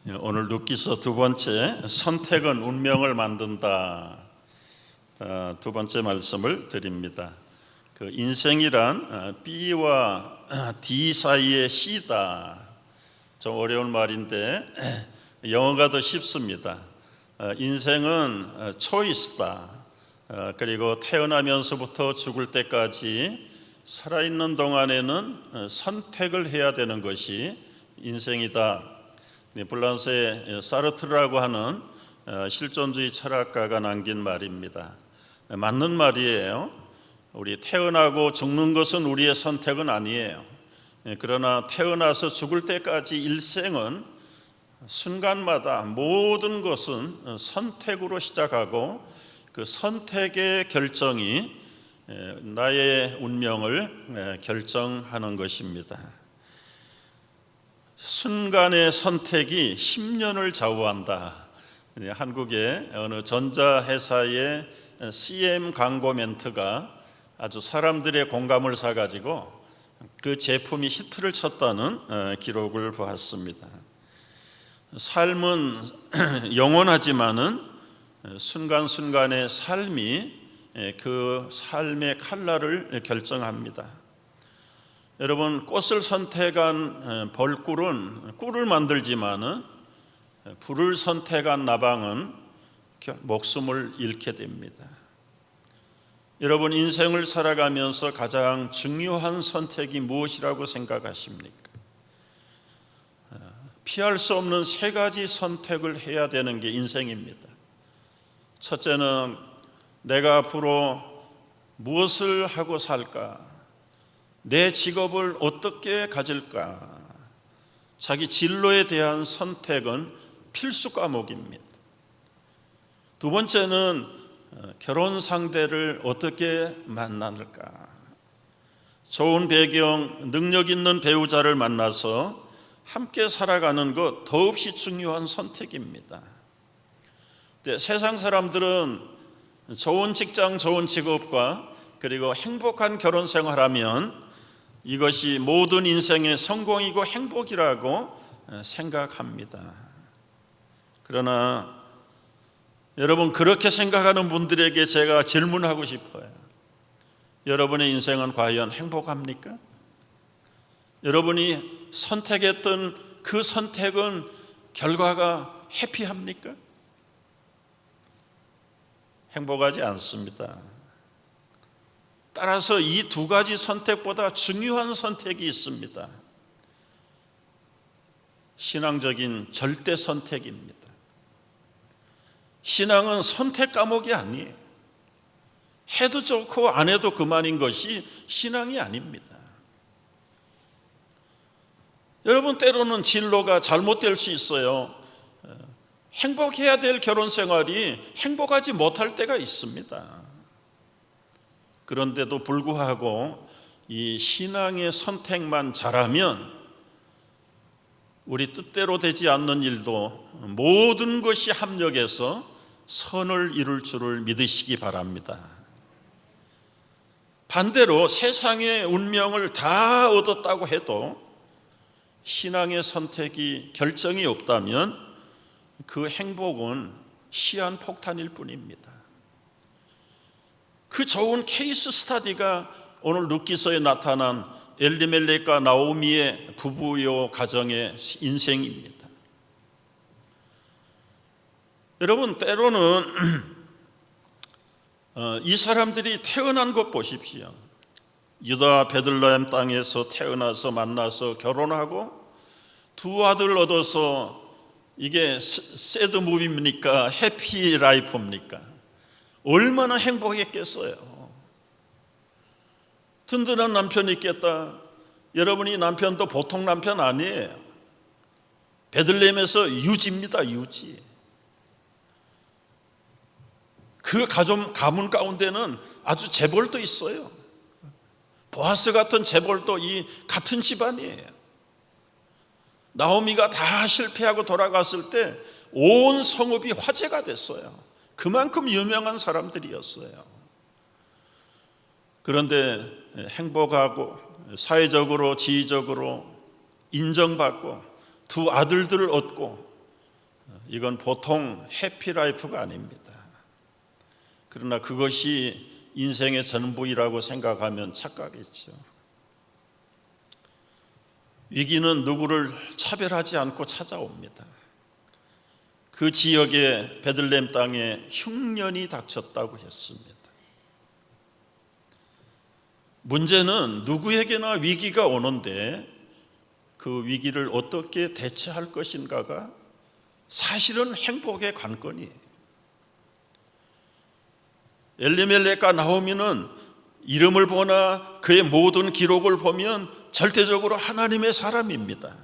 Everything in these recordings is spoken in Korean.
오늘 룻기서 두 번째, 선택은 운명을 만든다. 두 번째 말씀을 드립니다. 인생이란 B와 D 사이의 C다. 좀 어려운 말인데 영어가 더 쉽습니다. 인생은 초이스다. 그리고 태어나면서부터 죽을 때까지 살아있는 동안에는 선택을 해야 되는 것이 인생이다. 프랑스의 사르트르라고 하는 실존주의 철학가가 남긴 말입니다. 맞는 말이에요. 우리 태어나고 죽는 것은 우리의 선택은 아니에요. 그러나 태어나서 죽을 때까지 일생은 순간마다 모든 것은 선택으로 시작하고 그 선택의 결정이 나의 운명을 결정하는 것입니다. 순간의 선택이 10년을 좌우한다. 한국의 어느 전자회사의 CM 광고 멘트가 아주 사람들의 공감을 사가지고 그 제품이 히트를 쳤다는 기록을 보았습니다. 삶은 영원하지만은 순간순간의 삶이 그 삶의 칼날을 결정합니다. 여러분, 꽃을 선택한 벌꿀은 꿀을 만들지만은 불을 선택한 나방은 목숨을 잃게 됩니다. 여러분, 인생을 살아가면서 가장 중요한 선택이 무엇이라고 생각하십니까? 피할 수 없는 세 가지 선택을 해야 되는 게 인생입니다. 첫째는 내가 앞으로 무엇을 하고 살까? 내 직업을 어떻게 가질까? 자기 진로에 대한 선택은 필수 과목입니다. 두 번째는 결혼 상대를 어떻게 만날까? 좋은 배경, 능력 있는 배우자를 만나서 함께 살아가는 것 더없이 중요한 선택입니다. 세상 사람들은 좋은 직장, 좋은 직업과 그리고 행복한 결혼 생활하면 이것이 모든 인생의 성공이고 행복이라고 생각합니다. 그러나 여러분, 그렇게 생각하는 분들에게 제가 질문하고 싶어요. 여러분의 인생은 과연 행복합니까? 여러분이 선택했던 그 선택은 결과가 해피합니까? 행복하지 않습니다. 따라서 이 두 가지 선택보다 중요한 선택이 있습니다. 신앙적인 절대 선택입니다. 신앙은 선택 과목이 아니에요. 해도 좋고 안 해도 그만인 것이 신앙이 아닙니다. 여러분, 때로는 진로가 잘못될 수 있어요. 행복해야 될 결혼 생활이 행복하지 못할 때가 있습니다. 그런데도 불구하고 이 신앙의 선택만 잘하면 우리 뜻대로 되지 않는 일도 모든 것이 합력해서 선을 이룰 줄을 믿으시기 바랍니다. 반대로 세상의 운명을 다 얻었다고 해도 신앙의 선택이 결정이 없다면 그 행복은 시한폭탄일 뿐입니다. 그 좋은 케이스 스터디가 오늘 룻기서에 나타난 엘리멜렉과 나오미의 부부요 가정의 인생입니다. 여러분, 때로는 이 사람들이 태어난 것 보십시오. 유다 베들레헴 땅에서 태어나서 만나서 결혼하고 두 아들 얻어서 이게 새드 무비입니까? 해피 라이프입니까? 얼마나 행복했겠어요. 든든한 남편이 있겠다. 여러분이 남편도 보통 남편 아니에요. 베들레헴에서 유지입니다. 유지. 그 가문 가운데는 아주 재벌도 있어요. 보아스 같은 재벌도 이 같은 집안이에요. 나오미가 다 실패하고 돌아갔을 때 온 성읍이 화제가 됐어요. 그만큼 유명한 사람들이었어요. 그런데 행복하고 사회적으로 지위적으로 인정받고 두 아들들을 얻고 이건 보통 해피라이프가 아닙니다. 그러나 그것이 인생의 전부이라고 생각하면 착각이죠. 위기는 누구를 차별하지 않고 찾아옵니다. 그 지역의 베들레헴 땅에 흉년이 닥쳤다고 했습니다. 문제는 누구에게나 위기가 오는데 그 위기를 어떻게 대처할 것인가가 사실은 행복의 관건이에요. 엘리멜렉과 나오미는 이름을 보나 그의 모든 기록을 보면 절대적으로 하나님의 사람입니다.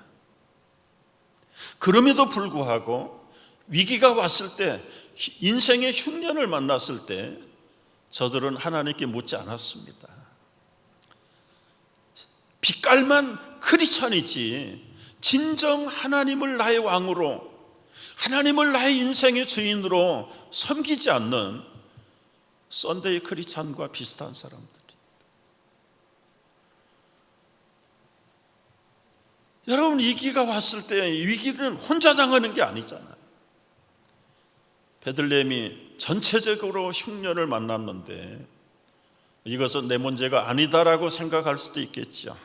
그럼에도 불구하고 위기가 왔을 때, 인생의 흉년을 만났을 때 저들은 하나님께 묻지 않았습니다. 빛깔만 크리스찬이지 진정 하나님을 나의 왕으로, 하나님을 나의 인생의 주인으로 섬기지 않는 썬데이 크리스찬과 비슷한 사람들이. 여러분, 위기가 왔을 때 위기는 혼자 당하는 게 아니잖아요. 베들레헴이 전체적으로 흉년을 만났는데 이것은 내 문제가 아니다라고 생각할 수도 있겠죠.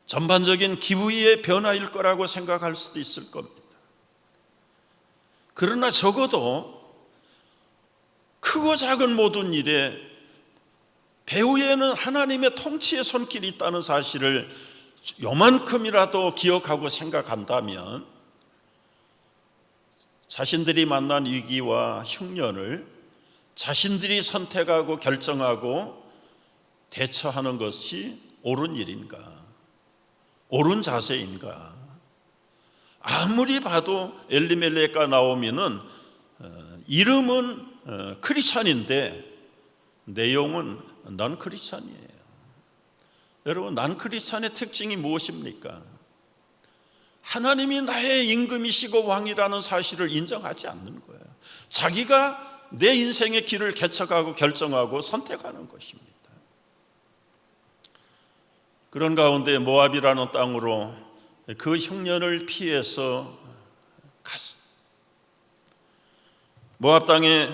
전반적인 기후의 변화일 거라고 생각할 수도 있을 겁니다. 그러나 적어도 크고 작은 모든 일에 배후에는 하나님의 통치의 손길이 있다는 사실을 요만큼이라도 기억하고 생각한다면 자신들이 만난 위기와 흉년을 자신들이 선택하고 결정하고 대처하는 것이 옳은 일인가, 옳은 자세인가. 아무리 봐도 엘리멜렉과 나오미는 이름은 크리스찬인데 내용은 넌 크리스찬이에요. 여러분, 난 크리스찬의 특징이 무엇입니까? 하나님이 나의 임금이시고 왕이라는 사실을 인정하지 않는 거예요. 자기가 내 인생의 길을 개척하고 결정하고 선택하는 것입니다. 그런 가운데 모압이라는 땅으로 그 흉년을 피해서 갔습니다. 모압 땅에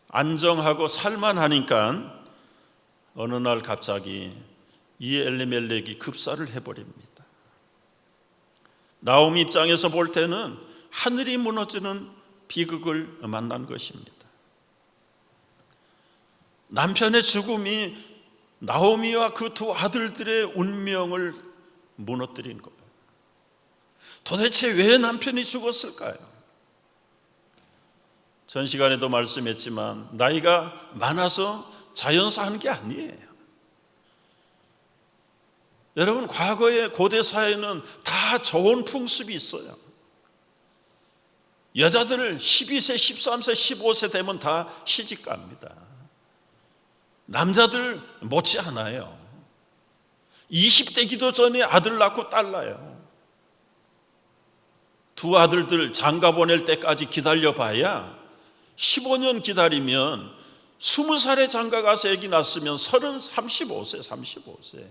안정하고 살만하니까 어느 날 갑자기 이 엘리멜렉이 급사를 해버립니다. 나오미 입장에서 볼 때는 하늘이 무너지는 비극을 만난 것입니다. 남편의 죽음이 나오미와 그 두 아들들의 운명을 무너뜨린 거예요. 도대체 왜 남편이 죽었을까요? 전 시간에도 말씀했지만 나이가 많아서 자연사 하는 게 아니에요. 여러분, 과거의 고대 사회는 다 좋은 풍습이 있어요. 여자들 12세, 13세, 15세 되면 다 시집 갑니다. 남자들 못지 않아요. 20대기도 전에 아들 낳고 딸 낳아요. 두 아들들 장가 보낼 때까지 기다려봐야 15년 기다리면 20살에 장가 가서 애기 낳았으면 35세.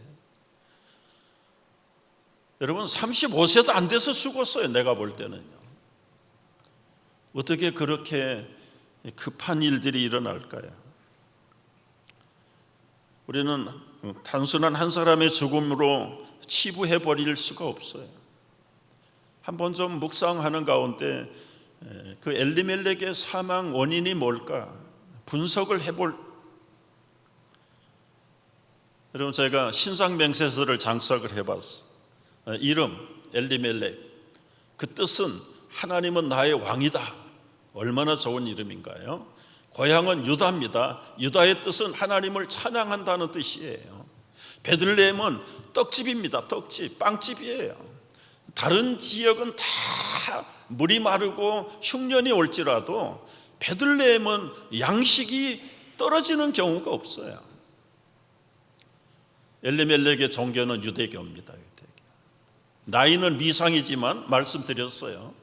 여러분, 35세도 안 돼서 죽었어요. 내가 볼 때는요. 어떻게 그렇게 급한 일들이 일어날까요? 우리는 단순한 한 사람의 죽음으로 치부해버릴 수가 없어요. 한번 좀 묵상하는 가운데 그 엘리멜렉의 사망 원인이 뭘까 분석을 해볼. 여러분, 제가 신상 명세서를 장석을 해봤어요. 이름 엘리멜렉, 그 뜻은 하나님은 나의 왕이다. 얼마나 좋은 이름인가요? 고향은 유다입니다. 유다의 뜻은 하나님을 찬양한다는 뜻이에요. 베들레헴은 떡집입니다. 떡집, 빵집이에요. 다른 지역은 다 물이 마르고 흉년이 올지라도 베들레헴은 양식이 떨어지는 경우가 없어요. 엘리멜렉의 종교는 유대교입니다. 나이는 미상이지만 말씀드렸어요.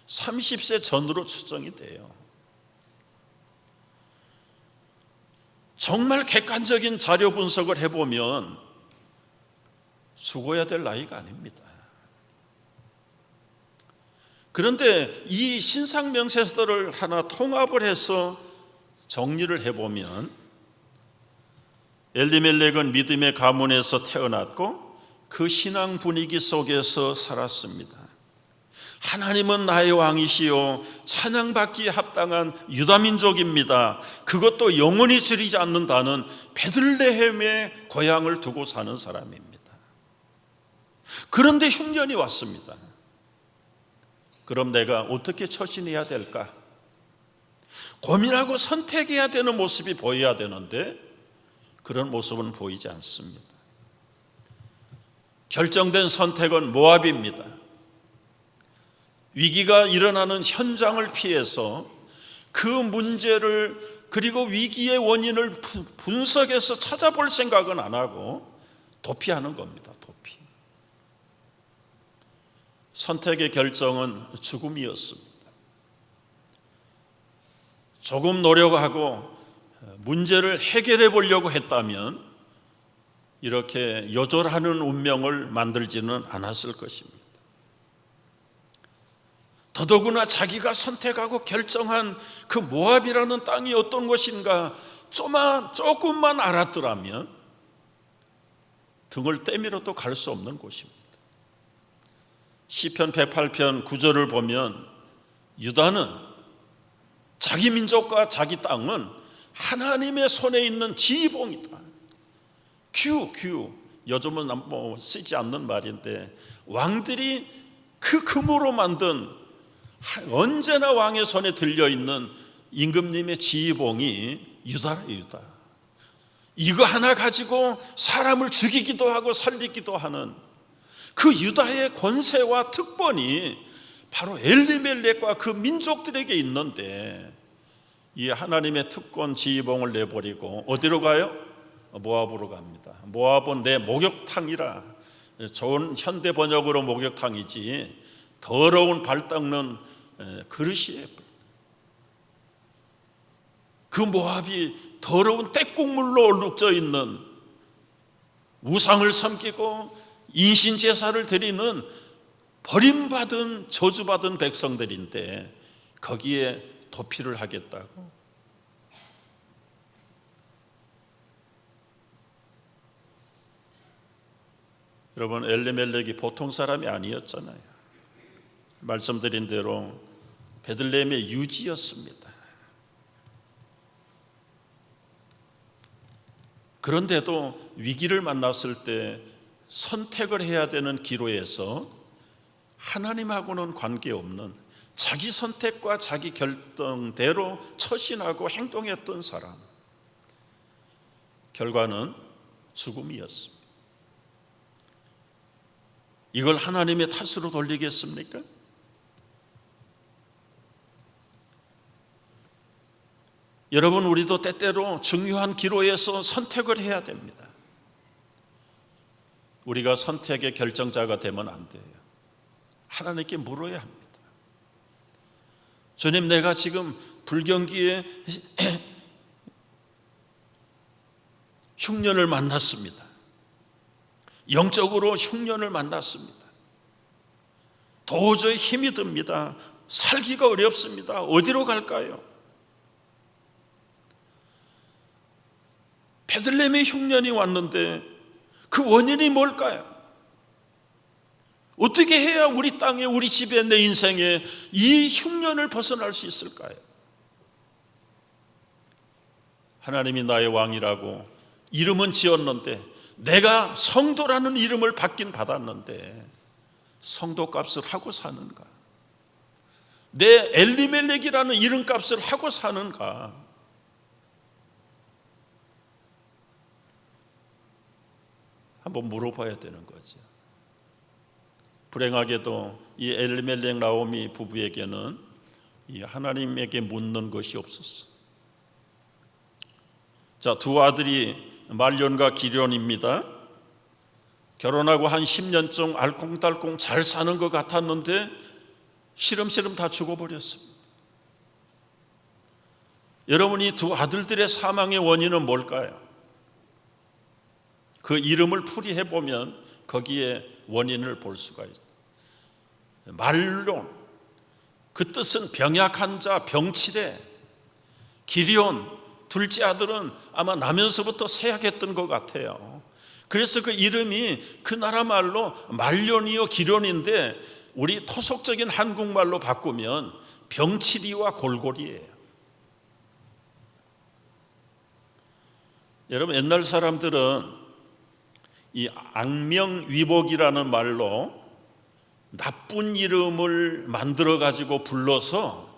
30세 전으로 추정이 돼요. 정말 객관적인 자료 분석을 해보면 죽어야 될 나이가 아닙니다. 그런데 이 신상 명세서를 하나 통합을 해서 정리를 해보면, 엘리멜렉은 믿음의 가문에서 태어났고 그 신앙 분위기 속에서 살았습니다. 하나님은 나의 왕이시요 찬양받기에 합당한 유다민족입니다. 그것도 영원히 줄이지 않는다는 베들레헴의 고향을 두고 사는 사람입니다. 그런데 흉년이 왔습니다. 그럼 내가 어떻게 처신해야 될까? 고민하고 선택해야 되는 모습이 보여야 되는데 그런 모습은 보이지 않습니다. 결정된 선택은 모압입니다. 위기가 일어나는 현장을 피해서 그 문제를, 그리고 위기의 원인을 분석해서 찾아볼 생각은 안 하고 도피하는 겁니다. 도피. 선택의 결정은 죽음이었습니다. 조금 노력하고 문제를 해결해 보려고 했다면 이렇게 요절하는 운명을 만들지는 않았을 것입니다. 더더구나 자기가 선택하고 결정한 그 모압이라는 땅이 어떤 곳인가 조금만 알았더라면 등을 떼밀어도 갈 수 없는 곳입니다. 시편 108편 9절을 보면 유다는 자기 민족과 자기 땅은 하나님의 손에 있는 지휘봉이다. 규 요즘은 뭐 쓰지 않는 말인데, 왕들이 그 금으로 만든, 언제나 왕의 손에 들려있는 임금님의 지휘봉이 유다라. 유다. 이거 하나 가지고 사람을 죽이기도 하고 살리기도 하는 그 유다의 권세와 특권이 바로 엘리멜렉과 그 민족들에게 있는데, 이 하나님의 특권 지휘봉을 내버리고 어디로 가요? 모압으로 갑니다. 모압은 내 목욕탕이라. 좋은 현대 번역으로 목욕탕이지 더러운 발 닦는 그릇이에요. 그 모압이 더러운 떼국물로 얼룩져 있는, 우상을 섬기고 인신제사를 드리는 버림받은 저주받은 백성들인데 거기에 도피를 하겠다고? 여러분, 엘리멜렉이 보통 사람이 아니었잖아요. 말씀드린 대로 베들레헴의 유지였습니다. 그런데도 위기를 만났을 때 선택을 해야 되는 기로에서 하나님하고는 관계없는 자기 선택과 자기 결정대로 처신하고 행동했던 사람, 결과는 죽음이었습니다. 이걸 하나님의 탓으로 돌리겠습니까? 여러분, 우리도 때때로 중요한 기로에서 선택을 해야 됩니다. 우리가 선택의 결정자가 되면 안 돼요. 하나님께 물어야 합니다. 주님, 내가 지금 불경기에 흉년을 만났습니다. 영적으로 흉년을 만났습니다. 도저히 힘이 듭니다. 살기가 어렵습니다. 어디로 갈까요? 베들레헴에 흉년이 왔는데 그 원인이 뭘까요? 어떻게 해야 우리 땅에, 우리 집에, 내 인생에 이 흉년을 벗어날 수 있을까요? 하나님이 나의 왕이라고 이름은 지었는데, 내가 성도라는 이름을 받긴 받았는데 성도값을 하고 사는가? 내 엘리멜렉이라는 이름값을 하고 사는가? 한번 물어봐야 되는 거죠. 불행하게도 이 엘리멜렉 나오미 부부에게는 이 하나님에게 묻는 것이 없었어. 자, 두 아들이 말론과 기련입니다. 결혼하고 한 10년쯤 알콩달콩 잘 사는 것 같았는데 시름시름 다 죽어버렸습니다. 여러분이 두 아들들의 사망의 원인은 뭘까요? 그 이름을 풀이해보면 거기에 원인을 볼 수가 있어요. 말론, 그 뜻은 병약한 자, 병치레. 기리온 둘째 아들은 아마 나면서부터 세약했던 것 같아요. 그래서 그 이름이 그 나라 말로 말련이요 기련인데 우리 토속적인 한국말로 바꾸면 병치리와 골골이에요. 여러분, 옛날 사람들은 이 악명위복이라는 말로 나쁜 이름을 만들어 가지고 불러서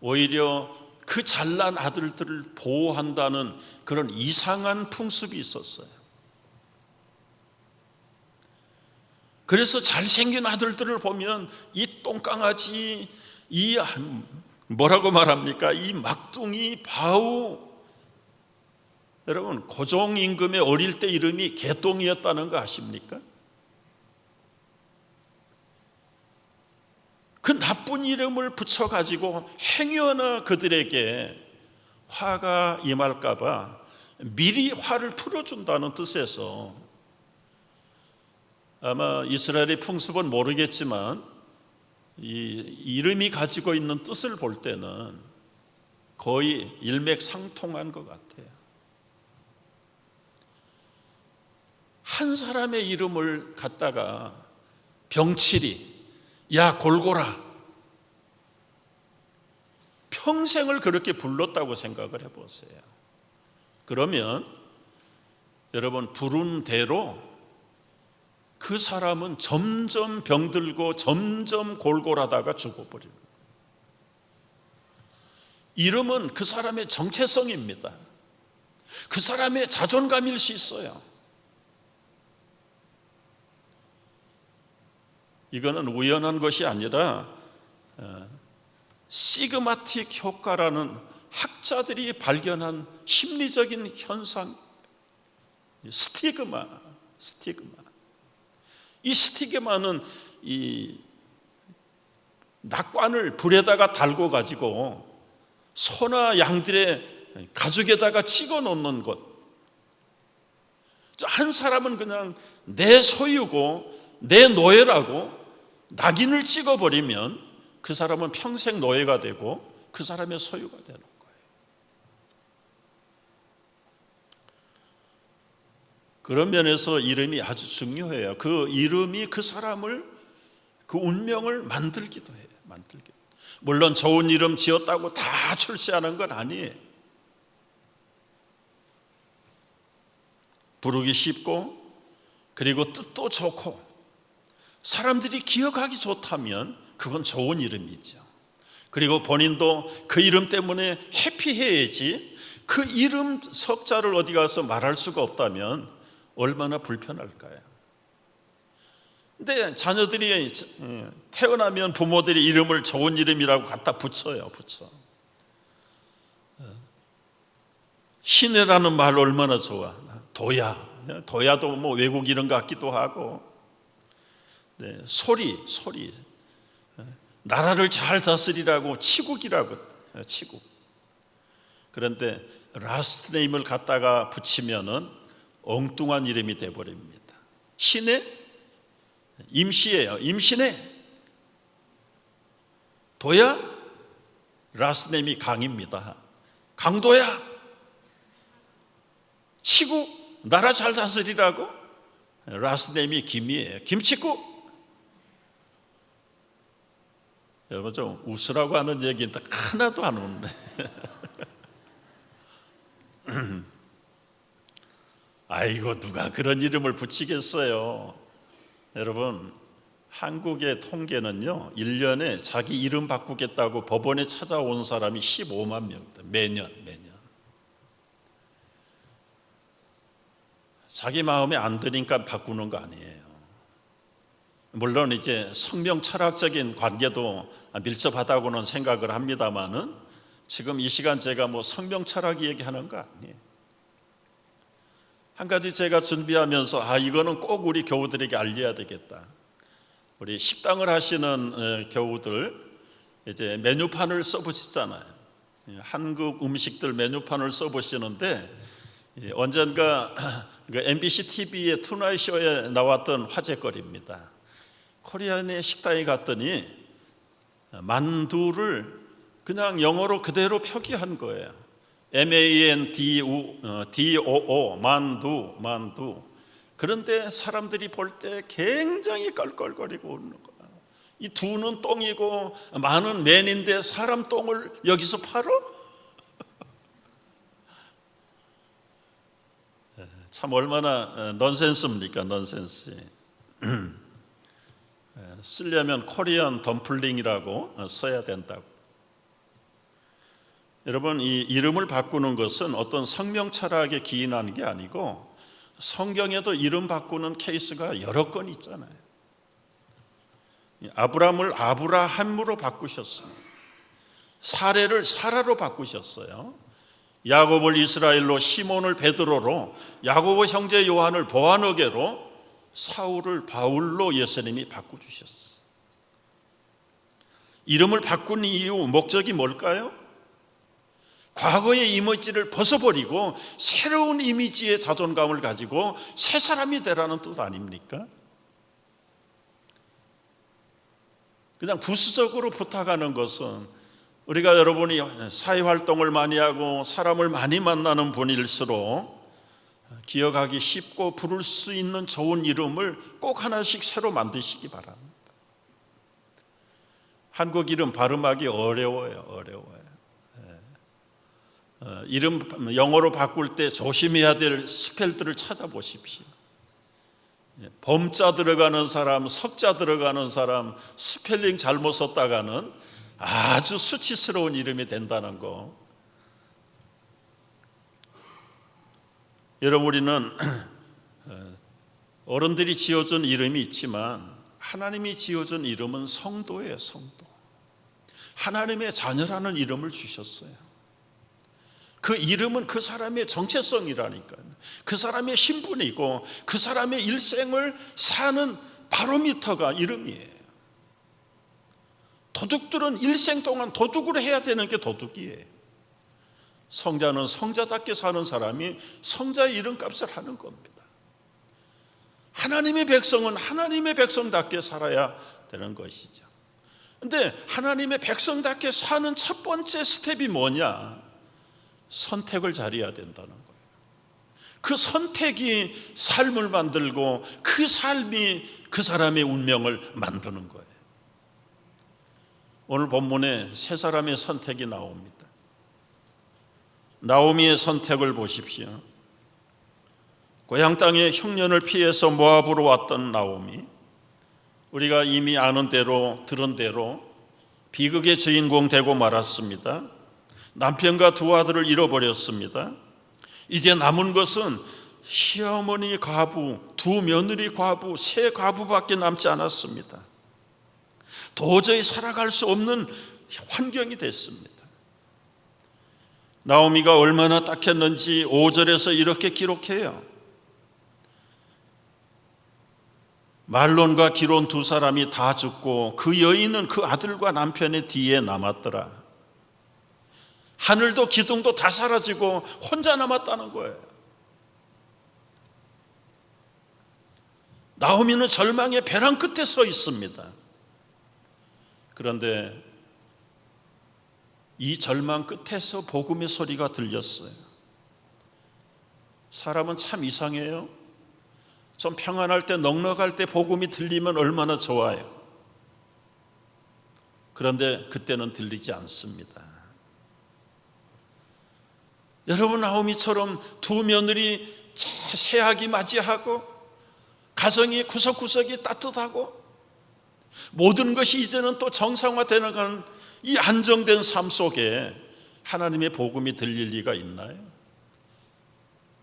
오히려 그 잘난 아들들을 보호한다는 그런 이상한 풍습이 있었어요. 그래서 잘생긴 아들들을 보면 이 똥강아지, 이 뭐라고 말합니까? 이 막둥이, 바우. 여러분, 고종 임금의 어릴 때 이름이 개똥이었다는 거 아십니까? 그 나쁜 이름을 붙여가지고 행여나 그들에게 화가 임할까봐 미리 화를 풀어준다는 뜻에서, 아마 이스라엘의 풍습은 모르겠지만 이 이름이 가지고 있는 뜻을 볼 때는 거의 일맥상통한 것 같아요. 한 사람의 이름을 갖다가 병치리, 야 골고라, 평생을 그렇게 불렀다고 생각을 해보세요. 그러면 여러분, 부른 대로 그 사람은 점점 병들고 점점 골골하다가 죽어버립니다. 이름은 그 사람의 정체성입니다. 그 사람의 자존감일 수 있어요. 이거는 우연한 것이 아니라 시그마틱 효과라는 학자들이 발견한 심리적인 현상, 스티그마. 이 스티그마는 이 낙관을 불에다가 달고 가지고 소나 양들의 가죽에다가 찍어 놓는 것. 한 사람은 그냥 내 소유고 내 노예라고 낙인을 찍어버리면 그 사람은 평생 노예가 되고 그 사람의 소유가 되는 거예요. 그런 면에서 이름이 아주 중요해요. 그 이름이 그 사람을, 그 운명을 만들기도 해요. 물론 좋은 이름 지었다고 다 출세하는 건 아니에요. 부르기 쉽고 그리고 뜻도 좋고 사람들이 기억하기 좋다면 그건 좋은 이름이죠. 그리고 본인도 그 이름 때문에 해피해야지, 그 이름 석자를 어디 가서 말할 수가 없다면 얼마나 불편할까요? 근데 자녀들이 태어나면 부모들이 이름을 좋은 이름이라고 갖다 붙여요. 신혜라는 말 얼마나 좋아. 도야도 뭐 외국 이름 같기도 하고. 네, 소리. 나라를 잘 다스리라고 치국이라고. 치국. 그런데 라스트 네임을 갖다가 붙이면은 엉뚱한 이름이 돼버립니다. 신혜? 임시예요. 임신혜. 도야? 라스트 네임이 강입니다. 강도야. 치국? 나라 잘 다스리라고? 라스트 네임이 김이에요. 김치국? 여러분, 좀 웃으라고 하는 얘기인데 하나도 안 웃네. 아이고, 누가 그런 이름을 붙이겠어요. 여러분, 한국의 통계는요, 1년에 자기 이름 바꾸겠다고 법원에 찾아온 사람이 15만 명입니다. 매년. 자기 마음에 안 드니까 바꾸는 거 아니에요. 물론 이제 성명 철학적인 관계도 밀접하다고는 생각을 합니다만은 지금 이 시간 제가 뭐 성명 철학 얘기하는 거 아니에요. 한 가지 제가 준비하면서 이거는 꼭 우리 교우들에게 알려야 되겠다. 우리 식당을 하시는 교우들 이제 메뉴판을 써보시잖아요. 한국 음식들 메뉴판을 써보시는데 언젠가 MBC TV의 투나잇 쇼에 나왔던 화제거리입니다. 코리안의 식당에 갔더니 만두를 그냥 영어로 그대로 표기한 거예요. MANDOO, 만두. 그런데 사람들이 볼 때 굉장히 껄껄거리고 웃는 거야. 이 두는 똥이고 만은 맨인데 사람 똥을 여기서 팔어? 참 얼마나 넌센스입니까? 넌센스. 쓰려면 코리안 덤플링이라고 써야 된다고. 여러분, 이 이름을 바꾸는 것은 어떤 성명 철학에 기인하는 게 아니고 성경에도 이름 바꾸는 케이스가 여러 건 있잖아요. 아브람을 아브라함으로 바꾸셨습니다. 사레를 사라로 바꾸셨어요. 야곱을 이스라엘로, 시몬을 베드로로, 야고보 형제 요한을 보아너게로, 사울을 바울로 예수님이 바꾸주셨어요. 이름을 바꾼 이유, 목적이 뭘까요? 과거의 이미지를 벗어버리고 새로운 이미지의 자존감을 가지고 새 사람이 되라는 뜻 아닙니까? 그냥 부수적으로 부탁하는 것은, 우리가 여러분이 사회활동을 많이 하고 사람을 많이 만나는 분일수록 기억하기 쉽고 부를 수 있는 좋은 이름을 꼭 하나씩 새로 만드시기 바랍니다. 한국 이름 발음하기 어려워요. 이름 영어로 바꿀 때 조심해야 될 스펠들을 찾아보십시오. 범자 들어가는 사람, 석자 들어가는 사람, 스펠링 잘못 썼다가는 아주 수치스러운 이름이 된다는 거. 여러분, 우리는 어른들이 지어준 이름이 있지만 하나님이 지어준 이름은 성도예요. 성도. 하나님의 자녀라는 이름을 주셨어요. 그 이름은 그 사람의 정체성이라니까요. 그 사람의 신분이고 그 사람의 일생을 사는 바로미터가 이름이에요. 도둑들은 일생 동안 도둑을 해야 되는 게 도둑이에요. 성자는 성자답게 사는 사람이 성자의 이름값을 하는 겁니다. 하나님의 백성은 하나님의 백성답게 살아야 되는 것이죠. 그런데 하나님의 백성답게 사는 첫 번째 스텝이 뭐냐? 선택을 잘해야 된다는 거예요. 그 선택이 삶을 만들고 그 삶이 그 사람의 운명을 만드는 거예요. 오늘 본문에 세 사람의 선택이 나옵니다. 나오미의 선택을 보십시오. 고향 땅의 흉년을 피해서 모압으로 왔던 나오미, 우리가 이미 아는 대로 들은 대로 비극의 주인공 되고 말았습니다. 남편과 두 아들을 잃어버렸습니다. 이제 남은 것은 시어머니 과부, 두 며느리 과부, 세 과부밖에 남지 않았습니다. 도저히 살아갈 수 없는 환경이 됐습니다. 나오미가 얼마나 딱했는지 5절에서 이렇게 기록해요. 말론과 기론 두 사람이 다 죽고 그 여인은 그 아들과 남편의 뒤에 남았더라. 하늘도 기둥도 다 사라지고 혼자 남았다는 거예요. 나오미는 절망의 벼랑 끝에 서 있습니다. 그런데 이 절망 끝에서 복음의 소리가 들렸어요. 사람은 참 이상해요. 좀 평안할 때, 넉넉할 때 복음이 들리면 얼마나 좋아요. 그런데 그때는 들리지 않습니다. 여러분, 나오미처럼 두 며느리 세하게 맞이하고 가정이 구석구석이 따뜻하고 모든 것이 이제는 또 정상화되는 이 안정된 삶 속에 하나님의 복음이 들릴 리가 있나요?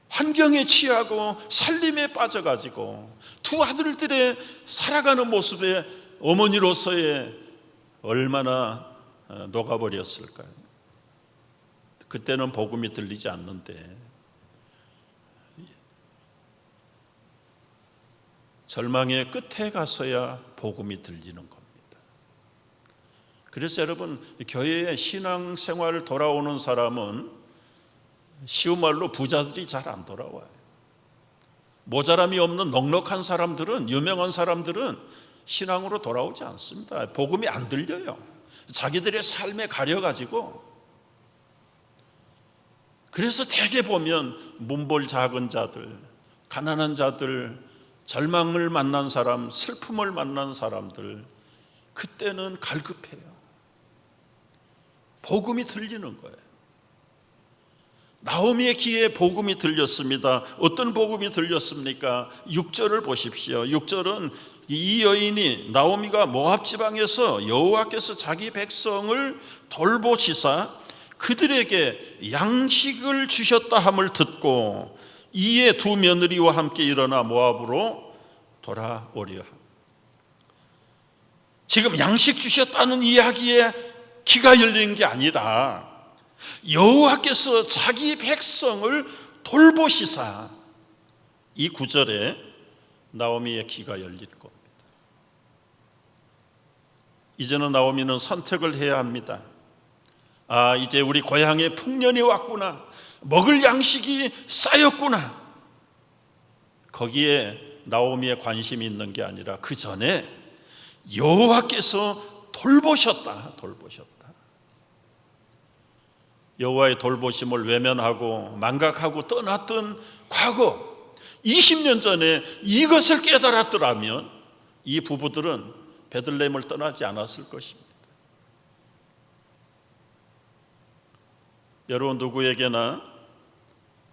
환경에 취하고 살림에 빠져가지고 두 아들들의 살아가는 모습에 어머니로서의 얼마나 녹아버렸을까요? 그때는 복음이 들리지 않는데 절망의 끝에 가서야 복음이 들리는 겁니다. 그래서 여러분, 교회에 신앙생활 돌아오는 사람은 쉬운 말로 부자들이 잘 안 돌아와요. 모자람이 없는 넉넉한 사람들은, 유명한 사람들은 신앙으로 돌아오지 않습니다. 복음이 안 들려요. 자기들의 삶에 가려가지고, 그래서 대개 보면 문벌 작은 자들, 가난한 자들, 절망을 만난 사람, 슬픔을 만난 사람들, 그때는 갈급해요. 복음이 들리는 거예요. 나오미의 귀에 복음이 들렸습니다. 어떤 복음이 들렸습니까? 6절을 보십시오. 6절은 이 여인이, 나오미가 모압 지방에서 여호와께서 자기 백성을 돌보시사 그들에게 양식을 주셨다 함을 듣고 이에 두 며느리와 함께 일어나 모압으로 돌아오려 함. 지금 양식 주셨다는 이야기에 귀가 열린 게 아니라 여호와께서 자기 백성을 돌보시사, 이 구절에 나오미의 귀가 열릴 겁니다. 이제는 나오미는 선택을 해야 합니다. 아, 이제 우리 고향에 풍년이 왔구나, 먹을 양식이 쌓였구나. 거기에 나오미의 관심이 있는 게 아니라 그 전에 여호와께서 돌보셨다. 여호와의 돌보심을 외면하고 망각하고 떠났던 과거 20년 전에 이것을 깨달았더라면 이 부부들은 베들레헴을 떠나지 않았을 것입니다. 여러분, 누구에게나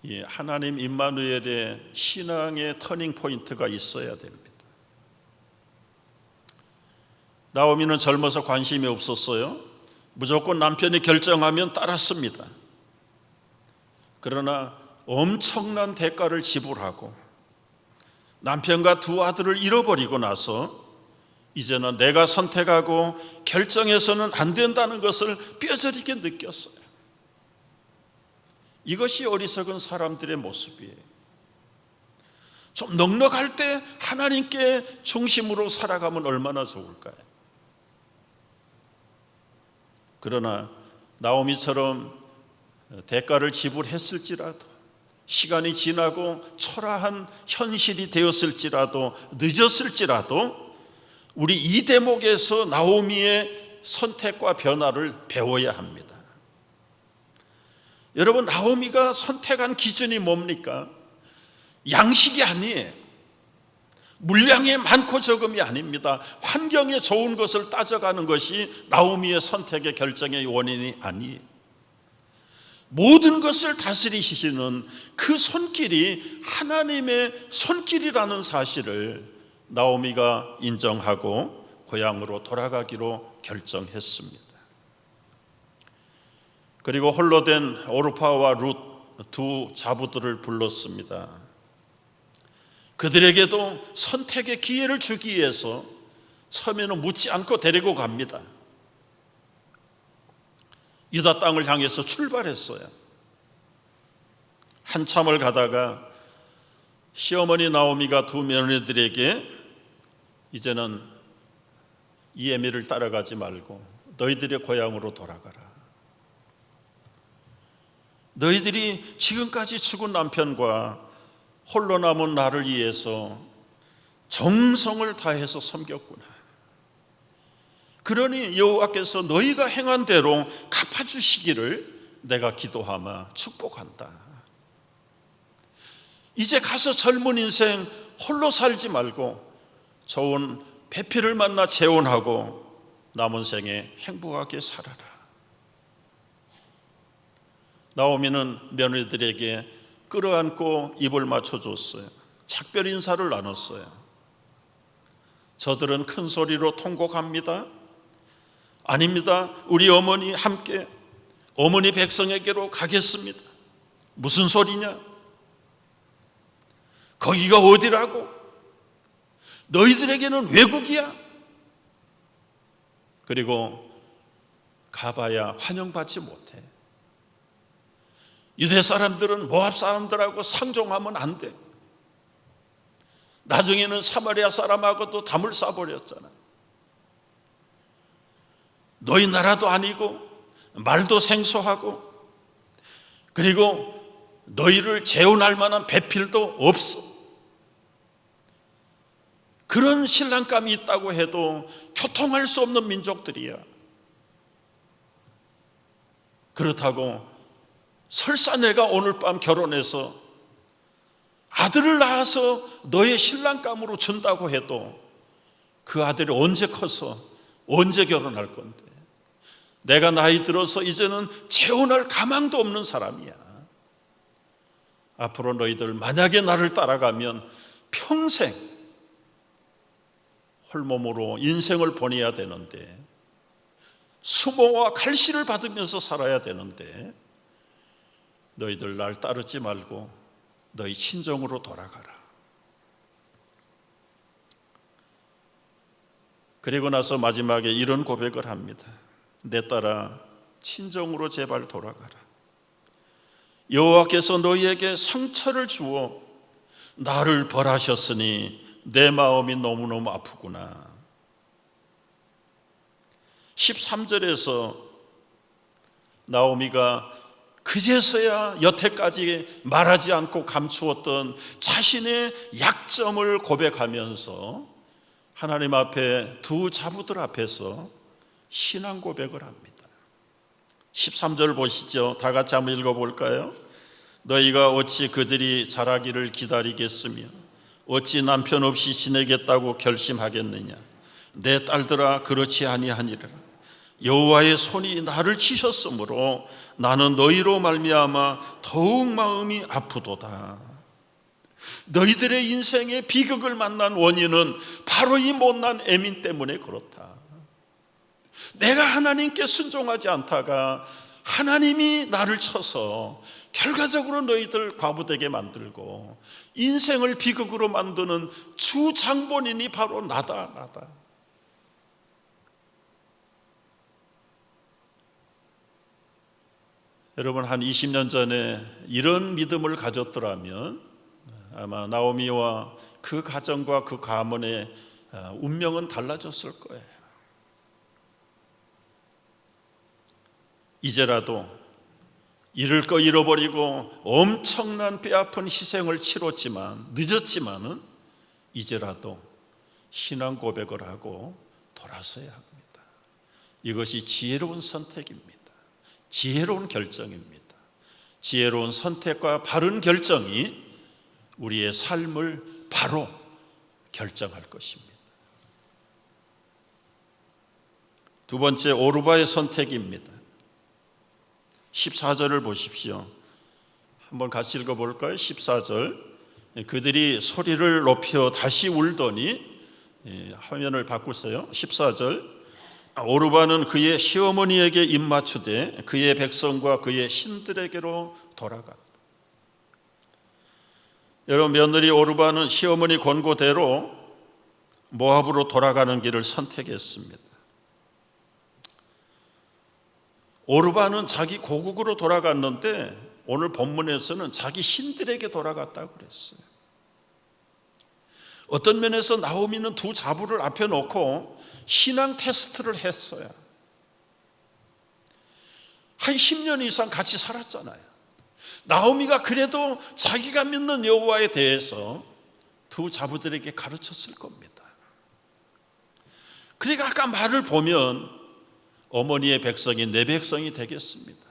이 하나님 임마누엘의 신앙의 터닝 포인트가 있어야 됩니다. 나오미는 젊어서 관심이 없었어요. 무조건 남편이 결정하면 따랐습니다. 그러나 엄청난 대가를 지불하고 남편과 두 아들을 잃어버리고 나서 이제는 내가 선택하고 결정해서는 안 된다는 것을 뼈저리게 느꼈어요. 이것이 어리석은 사람들의 모습이에요. 좀 넉넉할 때 하나님께 중심으로 살아가면 얼마나 좋을까요? 그러나 나오미처럼 대가를 지불했을지라도, 시간이 지나고 초라한 현실이 되었을지라도, 늦었을지라도 우리 이 대목에서 나오미의 선택과 변화를 배워야 합니다. 여러분, 나오미가 선택한 기준이 뭡니까? 양식이 아니에요. 물량이 많고 적음이 아닙니다. 환경에 좋은 것을 따져가는 것이 나오미의 선택의 결정의 원인이 아니에요. 모든 것을 다스리시는 그 손길이 하나님의 손길이라는 사실을 나오미가 인정하고 고향으로 돌아가기로 결정했습니다. 그리고 홀로 된 오르파와 룻 두 자부들을 불렀습니다. 그들에게도 선택의 기회를 주기 위해서 처음에는 묻지 않고 데리고 갑니다. 유다 땅을 향해서 출발했어요. 한참을 가다가 시어머니 나오미가 두 며느리들에게 이제는 이 애미를 따라가지 말고 너희들의 고향으로 돌아가라. 너희들이 지금까지 죽은 남편과 홀로 남은 나를 위해서 정성을 다해서 섬겼구나. 그러니 여호와께서 너희가 행한 대로 갚아주시기를 내가 기도하며 축복한다. 이제 가서 젊은 인생 홀로 살지 말고 좋은 배필을 만나 재혼하고 남은 생에 행복하게 살아라. 나오미는 며느리들에게 끌어안고 입을 맞춰줬어요. 작별 인사를 나눴어요. 저들은 큰 소리로 통곡합니다. 아닙니다. 우리 어머니 함께 어머니 백성에게로 가겠습니다. 무슨 소리냐? 거기가 어디라고? 너희들에게는 외국이야? 그리고 가봐야 환영받지 못해. 유대 사람들은 모압 사람들하고 상종하면 안 돼. 나중에는 사마리아 사람하고도 담을 쌓아버렸잖아. 너희 나라도 아니고 말도 생소하고 그리고 너희를 재혼할 만한 배필도 없어. 그런 신랑감이 있다고 해도 교통할 수 없는 민족들이야. 그렇다고 설사 내가 오늘 밤 결혼해서 아들을 낳아서 너의 신랑감으로 준다고 해도 그 아들이 언제 커서 언제 결혼할 건데, 내가 나이 들어서 이제는 재혼할 가망도 없는 사람이야. 앞으로 너희들 만약에 나를 따라가면 평생 홀몸으로 인생을 보내야 되는데, 수모와 갈시를 받으면서 살아야 되는데, 너희들 날 따르지 말고 너희 친정으로 돌아가라. 그리고 나서 마지막에 이런 고백을 합니다. 내 딸아, 친정으로 제발 돌아가라. 여호와께서 너희에게 상처를 주어 나를 벌하셨으니 내 마음이 너무너무 아프구나. 13절에서 나오미가 그제서야 여태까지 말하지 않고 감추었던 자신의 약점을 고백하면서 하나님 앞에 두 자부들 앞에서 신앙 고백을 합니다. 13절 보시죠. 다 같이 한번 읽어볼까요? 너희가 어찌 그들이 자라기를 기다리겠으며 어찌 남편 없이 지내겠다고 결심하겠느냐. 내 딸들아, 그렇지 아니하니라. 여호와의 손이 나를 치셨으므로 나는 너희로 말미암아 더욱 마음이 아프도다. 너희들의 인생의 비극을 만난 원인은 바로 이 못난 애민 때문에 그렇다. 내가 하나님께 순종하지 않다가 하나님이 나를 쳐서 결과적으로 너희들 과부되게 만들고 인생을 비극으로 만드는 주장본인이 바로 나다. 여러분, 한 20년 전에 이런 믿음을 가졌더라면 아마 나오미와 그 가정과 그 가문의 운명은 달라졌을 거예요. 이제라도 잃을 거 잃어버리고 엄청난 뼈아픈 희생을 치렀지만, 늦었지만은 이제라도 신앙 고백을 하고 돌아서야 합니다. 이것이 지혜로운 선택입니다. 지혜로운 결정입니다. 지혜로운 선택과 바른 결정이 우리의 삶을 바로 결정할 것입니다. 두 번째, 오르바의 선택입니다. 14절을 보십시오. 한번 같이 읽어볼까요? 14절. 그들이 소리를 높여 다시 울더니, 화면을 바꾸세요. 14절. 오르바는 그의 시어머니에게 입맞추되 그의 백성과 그의 신들에게로 돌아갔다. 여러분, 며느리 오르바는 시어머니 권고대로 모압으로 돌아가는 길을 선택했습니다. 오르바는 자기 고국으로 돌아갔는데 오늘 본문에서는 자기 신들에게 돌아갔다고 그랬어요. 어떤 면에서 나오미는 두 자부를 앞에 놓고 신앙 테스트를 했어요. 한 10년 이상 같이 살았잖아요. 나오미가 그래도 자기가 믿는 여호와에 대해서 두 자부들에게 가르쳤을 겁니다. 그러니까 아까 말을 보면 어머니의 백성이 내 백성이 되겠습니다.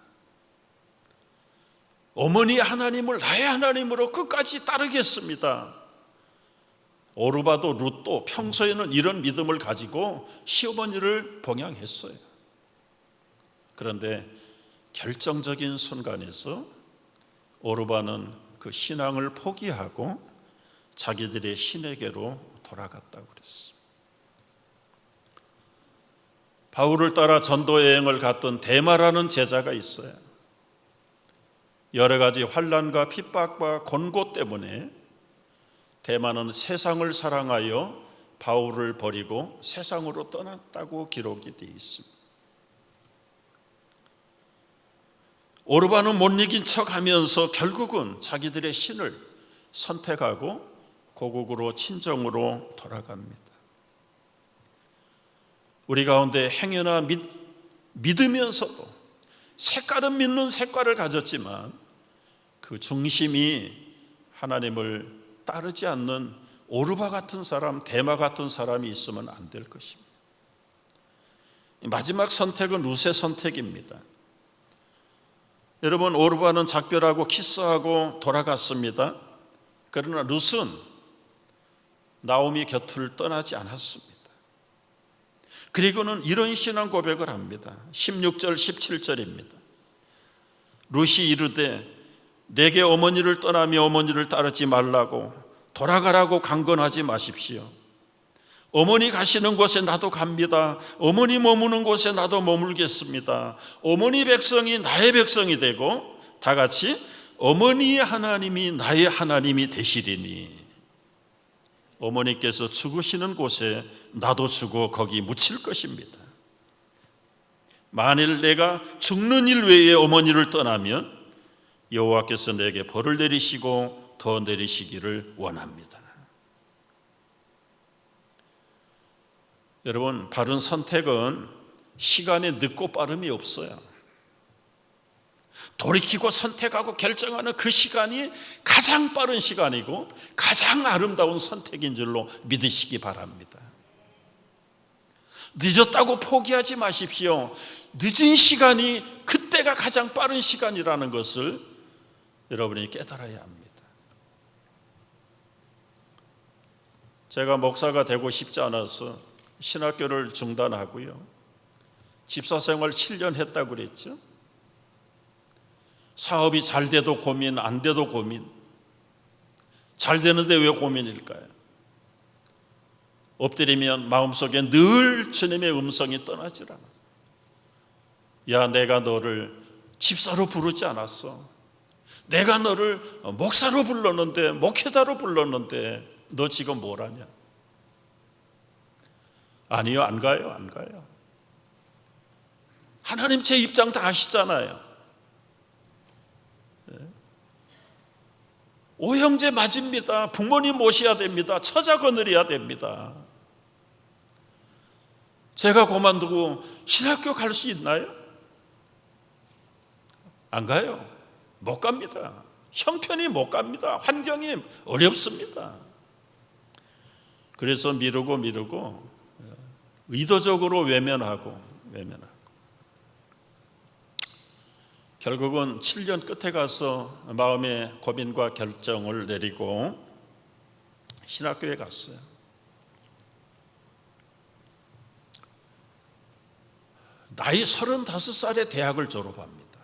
어머니의 하나님을 나의 하나님으로 끝까지 따르겠습니다. 오르바도 룻도 평소에는 이런 믿음을 가지고 시어머니를 봉양했어요. 그런데 결정적인 순간에서 오르바는 그 신앙을 포기하고 자기들의 신에게로 돌아갔다고 그랬어요. 바울을 따라 전도 여행을 갔던 데마라는 제자가 있어요. 여러 가지 환난과 핍박과 권고 때문에 데마는 세상을 사랑하여 바울을 버리고 세상으로 떠났다고 기록이 되어 있습니다. 오르바는 못 이긴 척하면서 결국은 자기들의 신을 선택하고 고국으로 친정으로 돌아갑니다. 우리 가운데 행여나 믿으면서도 색깔은 믿는 색깔을 가졌지만 그 중심이 하나님을 따르지 않는 오르바 같은 사람, 데마 같은 사람이 있으면 안 될 것입니다. 마지막 선택은 룻의 선택입니다. 여러분, 오르바는 작별하고 키스하고 돌아갔습니다. 그러나 룻은 나오미 곁을 떠나지 않았습니다. 그리고는 이런 신앙 고백을 합니다. 16절 17절입니다. 룻이 이르되 내게 어머니를 떠나며 어머니를 따르지 말라고 돌아가라고 강권하지 마십시오. 어머니 가시는 곳에 나도 갑니다. 어머니 머무는 곳에 나도 머물겠습니다. 어머니 백성이 나의 백성이 되고 다 같이 어머니의 하나님이 나의 하나님이 되시리니 어머니께서 죽으시는 곳에 나도 죽어 거기 묻힐 것입니다. 만일 내가 죽는 일 외에 어머니를 떠나면 여호와께서 내게 벌을 내리시고 더 내리시기를 원합니다. 여러분, 바른 선택은 시간에 늦고 빠름이 없어요. 돌이키고 선택하고 결정하는 그 시간이 가장 빠른 시간이고 가장 아름다운 선택인 줄로 믿으시기 바랍니다. 늦었다고 포기하지 마십시오. 늦은 시간이 그때가 가장 빠른 시간이라는 것을 여러분이 깨달아야 합니다. 제가 목사가 되고 싶지 않아서 신학교를 중단하고요, 집사생활 7년 했다고 그랬죠. 사업이 잘 돼도 고민, 안 돼도 고민. 잘 되는데 왜 고민일까요? 엎드리면 마음속에 늘 주님의 음성이 떠나질 않아. 야, 내가 너를 집사로 부르지 않았어. 내가 너를 목사로 불렀는데, 목회자로 불렀는데 너 지금 뭘 하냐? 아니요, 안 가요, 안 가요. 하나님 제 입장 다 아시잖아요. 오형제 맞습니다. 부모님 모셔야 됩니다. 처자 거느려야 됩니다. 제가 그만두고 신학교 갈 수 있나요? 안 가요. 못 갑니다. 형편이 못 갑니다. 환경이 어렵습니다. 그래서 미루고 의도적으로 외면하고 결국은 7년 끝에 가서 마음의 고민과 결정을 내리고 신학교에 갔어요. 나이 35살에 대학을 졸업합니다.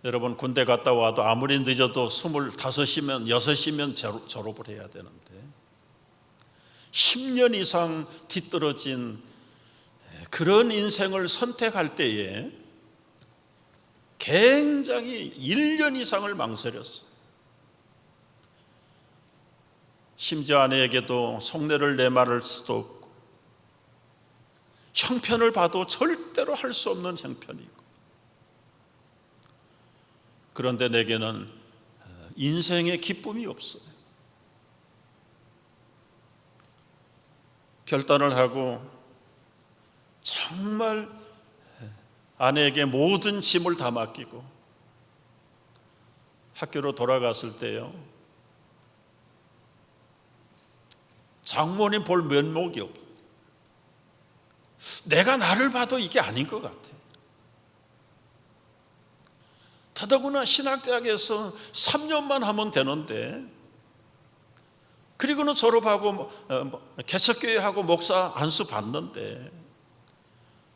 여러분, 군대 갔다 와도 아무리 늦어도 25이면 6이면 졸업을 해야 되는데 10년 이상 뒤떨어진 그런 인생을 선택할 때에 굉장히 1년 이상을 망설였어요. 심지어 아내에게도 속내를 내말할 수도 없고 형편을 봐도 절대로 할 수 없는 형편이고, 그런데 내게는 인생의 기쁨이 없어요. 결단을 하고 정말 아내에게 모든 짐을 다 맡기고 학교로 돌아갔을 때요, 장모님 볼 면목이 없어요. 내가 나를 봐도 이게 아닌 것 같아. 더더구나 신학대학에서 3년만 하면 되는데, 그리고는 졸업하고 개척교회 하고 목사 안수 받는데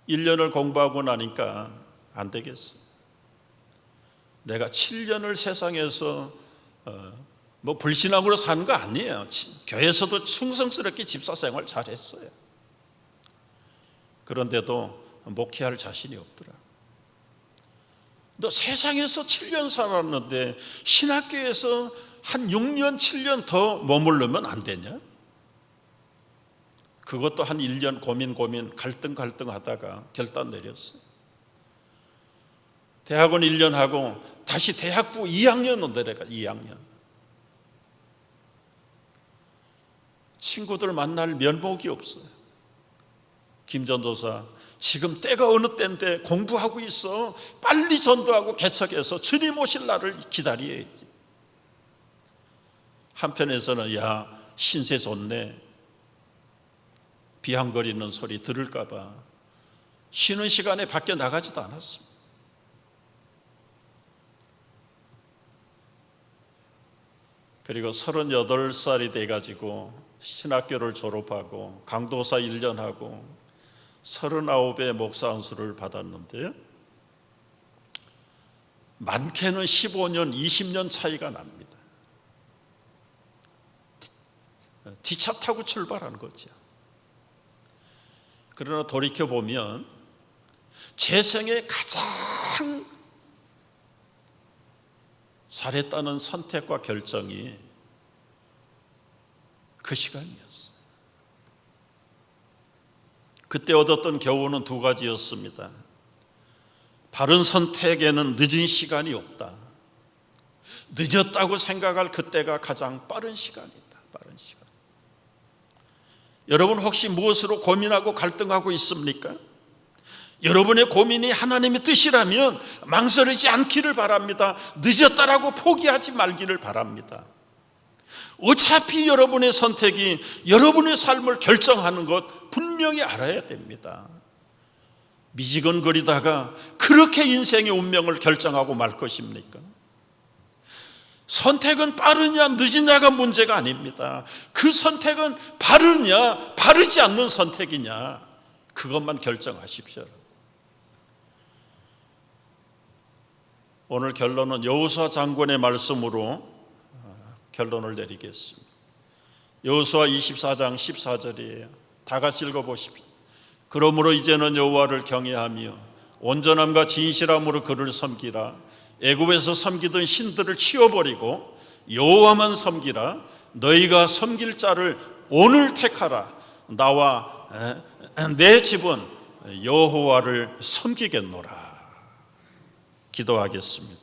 1년을 공부하고 나니까 안 되겠어. 내가 7년을 세상에서 불신앙으로 사는 거 아니에요. 교회에서도 충성스럽게 집사 생활 잘했어요. 그런데도 목회할 자신이 없더라. 너 세상에서 7년 살았는데 신학교에서 한 6년, 7년 더 머무르면 안 되냐? 그것도 한 1년 고민 갈등 하다가 결단 내렸어요. 대학원 1년 하고 다시 대학부 2학년으로 내려가. 2학년. 친구들 만날 면목이 없어요. 김 전도사, 지금 때가 어느 때인데 공부하고 있어. 빨리 전도하고 개척해서 주님 오실 날을 기다려야지. 한편에서는 야, 신세 좋네, 비양거리는 소리 들을까 봐 쉬는 시간에 밖에 나가지도 않았습니다. 그리고 38살이 돼가지고 신학교를 졸업하고 강도사 1년 하고 39의 목사 안수를 받았는데요, 많게는 15년, 20년 차이가 납니다. 뒷차 타고 출발하는 거죠. 그러나 돌이켜보면 제 생에 가장 잘했다는 선택과 결정이 그 시간이었어요. 그때 얻었던 교훈은 두 가지였습니다. 바른 선택에는 늦은 시간이 없다. 늦었다고 생각할 그때가 가장 빠른 시간이다. 빠른 시간. 여러분 혹시 무엇으로 고민하고 갈등하고 있습니까? 여러분의 고민이 하나님의 뜻이라면 망설이지 않기를 바랍니다. 늦었다라고 포기하지 말기를 바랍니다. 어차피 여러분의 선택이 여러분의 삶을 결정하는 것 분명히 알아야 됩니다. 미지근거리다가 그렇게 인생의 운명을 결정하고 말 것입니까? 선택은 빠르냐 늦으냐가 문제가 아닙니다. 그 선택은 바르냐 바르지 않는 선택이냐, 그것만 결정하십시오. 오늘 결론은 여호수아 장군의 말씀으로 결론을 내리겠습니다. 여호수아 24장 14절이에요. 다 같이 읽어보십시오. 그러므로 이제는 여호와를 경외하며 온전함과 진실함으로 그를 섬기라. 애굽에서 섬기던 신들을 치워버리고 여호와만 섬기라. 너희가 섬길 자를 오늘 택하라. 나와 내 집은 여호와를 섬기겠노라. 기도하겠습니다.